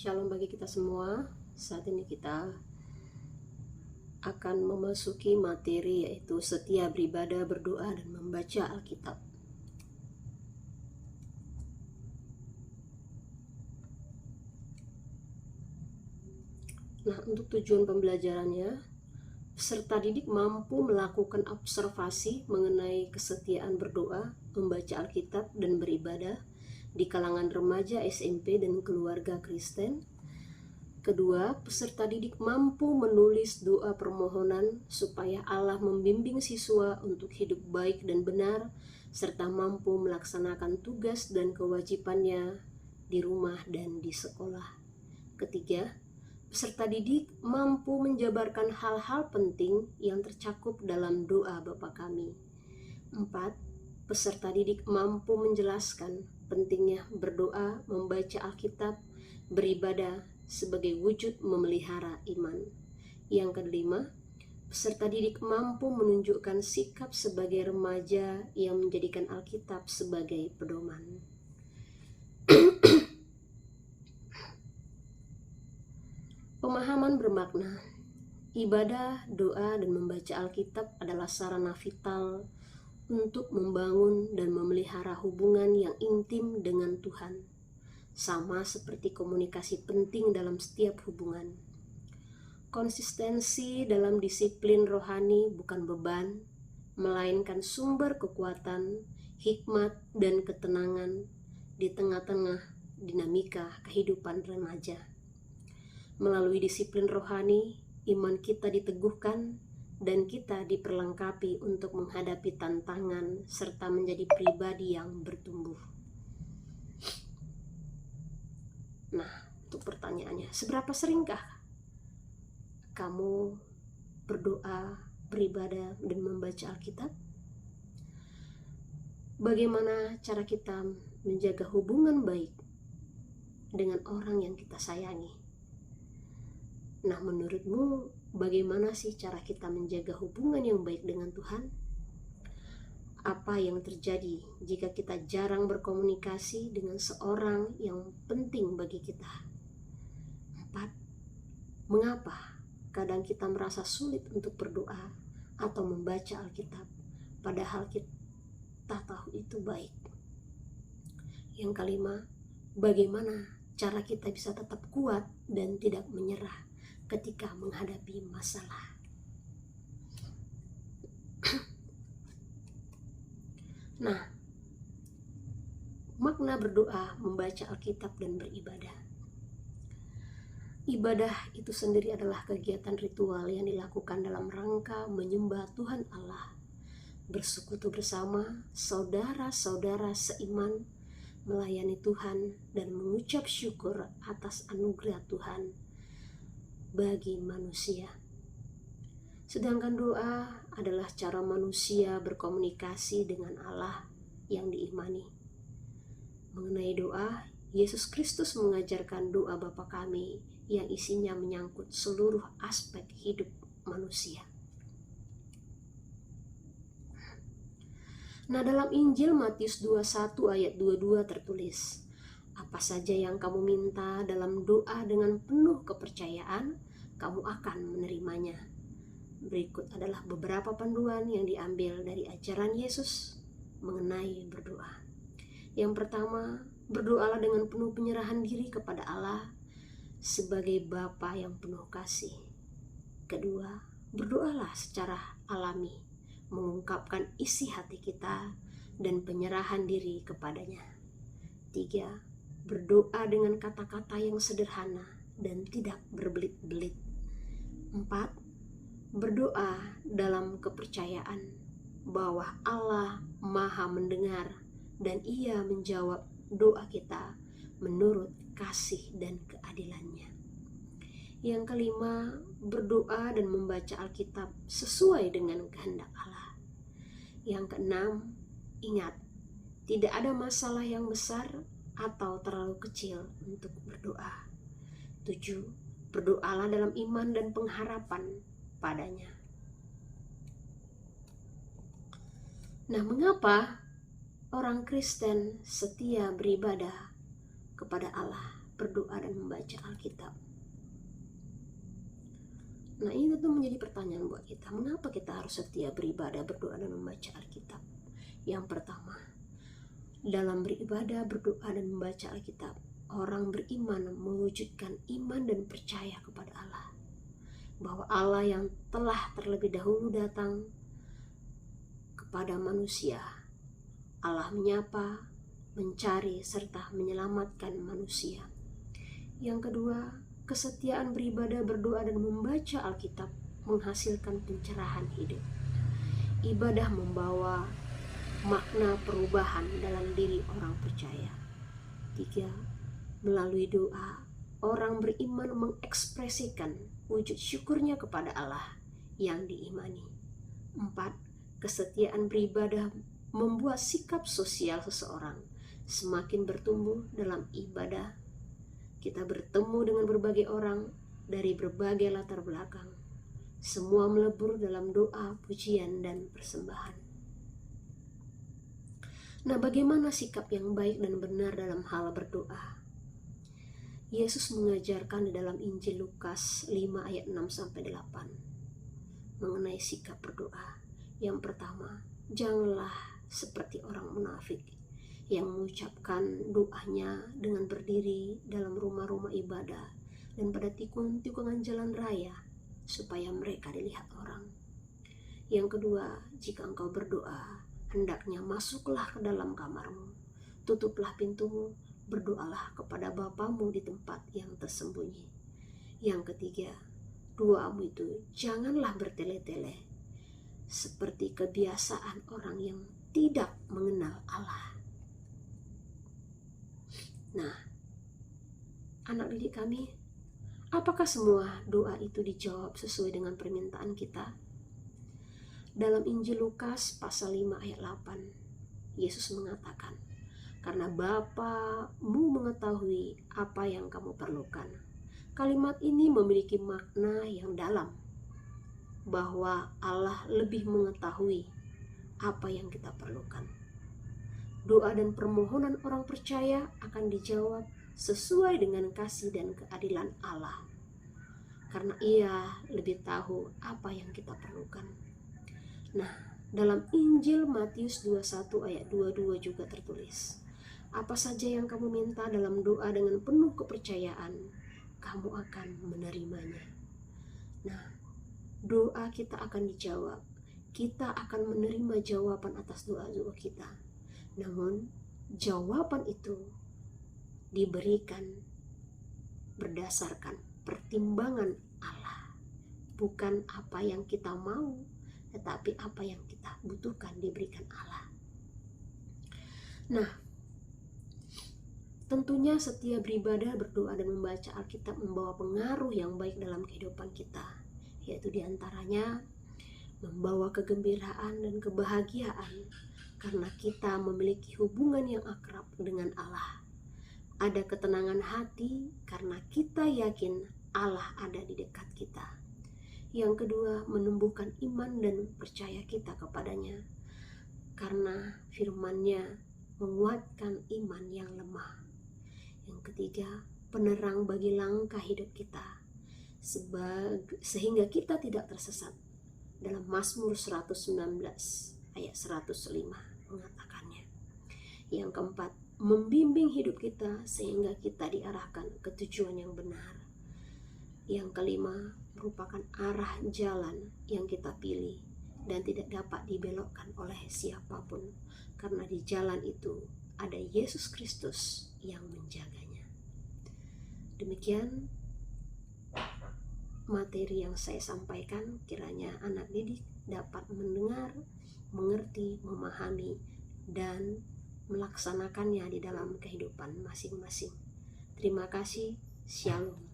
Shalom bagi kita semua. Saat ini kita akan memasuki materi, yaitu setia beribadah, berdoa, dan membaca Alkitab. Nah, untuk tujuan pembelajarannya, peserta didik mampu melakukan observasi mengenai kesetiaan berdoa, membaca Alkitab, dan beribadah di kalangan remaja SMP dan keluarga Kristen. Kedua, peserta didik mampu menulis doa permohonan supaya Allah membimbing siswa untuk hidup baik dan benar, serta mampu melaksanakan tugas dan kewajibannya di rumah dan di sekolah. Ketiga, peserta didik mampu menjabarkan hal-hal penting yang tercakup dalam doa Bapa Kami. 4. Peserta didik mampu menjelaskan pentingnya berdoa, membaca Alkitab, beribadah sebagai wujud memelihara iman. Yang kelima, peserta didik mampu menunjukkan sikap sebagai remaja yang menjadikan Alkitab sebagai pedoman. Pemahaman bermakna. Ibadah, doa, dan membaca Alkitab adalah sarana vital untuk membangun dan memelihara hubungan yang intim dengan Tuhan, sama seperti komunikasi penting dalam setiap hubungan. Konsistensi dalam disiplin rohani bukan beban, melainkan sumber kekuatan, hikmat, dan ketenangan di tengah-tengah dinamika kehidupan remaja. Melalui disiplin rohani, iman kita diteguhkan dan kita diperlengkapi untuk menghadapi tantangan serta menjadi pribadi yang bertumbuh. Nah, untuk pertanyaannya, seberapa seringkah kamu berdoa, beribadah, dan membaca Alkitab? Bagaimana cara kita menjaga hubungan baik dengan orang yang kita sayangi? Nah, menurutmu bagaimana sih cara kita menjaga hubungan yang baik dengan Tuhan? Apa yang terjadi jika kita jarang berkomunikasi dengan seorang yang penting bagi kita? 4. Mengapa kadang kita merasa sulit untuk berdoa atau membaca Alkitab, padahal kita tahu itu baik? Yang kelima, bagaimana cara kita bisa tetap kuat dan tidak menyerah ketika menghadapi masalah? Nah, makna berdoa, membaca Alkitab, dan beribadah. Ibadah itu sendiri adalah kegiatan ritual yang dilakukan dalam rangka menyembah Tuhan Allah, bersekutu bersama saudara-saudara seiman, melayani Tuhan, dan mengucap syukur atas anugerah Tuhan bagi manusia. Sedangkan doa adalah cara manusia berkomunikasi dengan Allah yang diimani. Mengenai doa, Yesus Kristus mengajarkan doa Bapa Kami yang isinya menyangkut seluruh aspek hidup manusia. Nah, dalam Injil Matius 21 ayat 22 tertulis, "Apa saja yang kamu minta dalam doa dengan penuh kepercayaan, kamu akan menerimanya." Berikut adalah beberapa panduan yang diambil dari ajaran Yesus mengenai berdoa. Yang pertama, berdoalah dengan penuh penyerahan diri kepada Allah sebagai Bapa yang penuh kasih. Kedua, berdoalah secara alami, mengungkapkan isi hati kita dan penyerahan diri kepadanya. 3. Berdoa dengan kata-kata yang sederhana dan tidak berbelit-belit. 4. Berdoa dalam kepercayaan bahwa Allah Maha mendengar dan Ia menjawab doa kita menurut kasih dan keadilannya. Yang kelima, berdoa dan membaca Alkitab sesuai dengan kehendak Allah. Yang keenam, ingat, tidak ada masalah yang besar atau terlalu kecil untuk berdoa. 7. Berdoalah dalam iman dan pengharapan padanya. Nah, mengapa orang Kristen setia beribadah kepada Allah, berdoa dan membaca membaca Alkitab. Nah, ini tentu menjadi pertanyaan buat kita. Mengapa kita harus setia beribadah, berdoa, dan membaca Alkitab? Yang pertama, dalam beribadah, berdoa, dan membaca Alkitab, orang beriman mewujudkan iman dan percaya kepada Allah, bahwa Allah yang telah terlebih dahulu datang kepada manusia, Allah menyapa, mencari, serta menyelamatkan manusia. Yang kedua, kesetiaan beribadah, berdoa, dan membaca Alkitab menghasilkan pencerahan hidup. Ibadah membawa makna perubahan dalam diri orang percaya. 3. Melalui doa, orang beriman mengekspresikan wujud syukurnya kepada Allah yang diimani. 4. Kesetiaan beribadah membuat sikap sosial seseorang semakin bertumbuh dalam ibadah. Kita bertemu dengan berbagai orang dari berbagai latar belakang. Semua melebur dalam doa, pujian, dan persembahan. Nah, bagaimana sikap yang baik dan benar dalam hal berdoa? Yesus mengajarkan di dalam Injil Lukas 5 ayat 6-8 mengenai sikap berdoa. Yang pertama, janganlah seperti orang munafik yang mengucapkan doanya dengan berdiri dalam rumah-rumah ibadah dan pada tikungan jalan raya supaya mereka dilihat orang. Yang kedua, jika engkau berdoa, hendaknya masuklah ke dalam kamarmu, tutuplah pintumu, berdoalah kepada Bapamu di tempat yang tersembunyi. Yang ketiga, doamu itu janganlah bertele-tele, seperti kebiasaan orang yang tidak mengenal Allah. Nah, anak didik kami, apakah semua doa itu dijawab sesuai dengan permintaan kita? Dalam Injil Lukas pasal 5 ayat 8, Yesus mengatakan, karena Bapamu mengetahui apa yang kamu perlukan. Kalimat ini memiliki makna yang dalam, bahwa Allah lebih mengetahui apa yang kita perlukan. Doa dan permohonan orang percaya akan dijawab sesuai dengan kasih dan keadilan Allah, karena Ia lebih tahu apa yang kita perlukan. Nah, dalam Injil Matius 21 ayat 22 juga tertulis, apa saja yang kamu minta dalam doa dengan penuh kepercayaan, kamu akan menerimanya. Nah, doa kita akan dijawab. Kita akan menerima jawaban atas doa-doa kita. Namun, jawaban itu diberikan berdasarkan pertimbangan Allah. Bukan apa yang kita mau, tetapi apa yang kita butuhkan diberikan Allah. Nah, tentunya setiap beribadah, berdoa, dan membaca Alkitab membawa pengaruh yang baik dalam kehidupan kita, yaitu diantaranya membawa kegembiraan dan kebahagiaan karena kita memiliki hubungan yang akrab dengan Allah. Ada ketenangan hati karena kita yakin Allah ada di dekat kita. Yang kedua, menumbuhkan iman dan percaya kita kepadanya, karena firman-Nya menguatkan iman yang lemah. Yang ketiga, penerang bagi langkah hidup kita, sehingga kita tidak tersesat. Dalam Mazmur 119 ayat 105 mengatakannya. Yang keempat, membimbing hidup kita sehingga kita diarahkan ke tujuan yang benar. Yang kelima, merupakan arah jalan yang kita pilih dan tidak dapat dibelokkan oleh siapapun, karena di jalan itu ada Yesus Kristus yang menjaganya. Demikian materi yang saya sampaikan, kiranya anak didik dapat mendengar, mengerti, memahami, dan melaksanakannya di dalam kehidupan masing-masing. Terima kasih. Shalom.